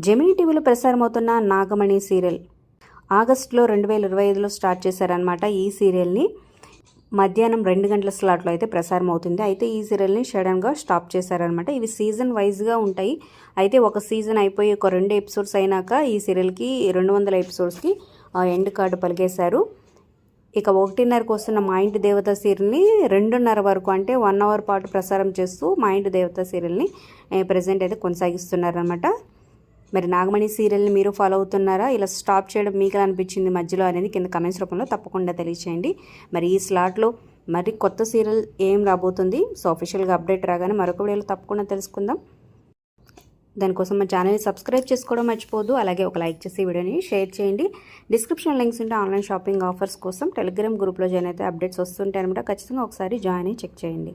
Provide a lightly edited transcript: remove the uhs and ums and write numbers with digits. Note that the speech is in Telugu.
జెమినీ టీవీలో ప్రసారమవుతున్న నాగమణి సీరియల్ ఆగస్టులో 2025లో స్టార్ట్ చేశారనమాట. ఈ సీరియల్ని మధ్యాహ్నం 2 గంటల స్లాట్లో అయితే ప్రసారం అవుతుంది. అయితే ఈ సీరియల్ని సడన్గా స్టాప్ చేశారనమాట. ఇవి సీజన్ వైజ్గా ఉంటాయి. అయితే ఒక సీజన్ అయిపోయి ఒక 2 ఎపిసోడ్స్ అయినాక ఈ సీరియల్కి 200 ఎపిసోడ్స్కి ఎండ్ కార్డు పలికేశారు. ఇక 1:30కు వస్తున్న మా ఇంటి దేవత సీరియల్ని 2:30 వరకు అంటే 1 అవర్ పాటు ప్రసారం చేస్తూ మా ఇంటి దేవత సీరియల్ని ప్రజెంట్ అయితే కొనసాగిస్తున్నారనమాట. మరి నాగమణి సీరియల్ని మీరు ఫాలో అవుతున్నారా? ఇలా స్టాప్ చేయడం మీకు ఎలా అనిపించింది మధ్యలో అనేది కింద కమెంట్స్ రూపంలో తప్పకుండా తెలియచేయండి. మరి ఈ స్లాట్లో మరి కొత్త సీరియల్ ఏం రాబోతుంది, సో అఫీషియల్గా అప్డేట్ రాగానే మరొక వీడియోలో తప్పకుండా తెలుసుకుందాం. దానికోసం మా ఛానల్ని సబ్స్క్రైబ్ చేసుకోవడం మర్చిపోదు. అలాగే ఒక లైక్ చేసి వీడియోని షేర్ చేయండి. డిస్క్రిప్షన్ లింక్స్ ఉంటే ఆన్లైన్ షాపింగ్ ఆఫర్స్ కోసం టెలిగ్రామ్ గ్రూప్లో జాయిన్ అయితే అప్డేట్స్ వస్తుంటాయి అనమాట. ఖచ్చితంగా ఒకసారి జాయిన్ అయ్యి చెక్ చేయండి.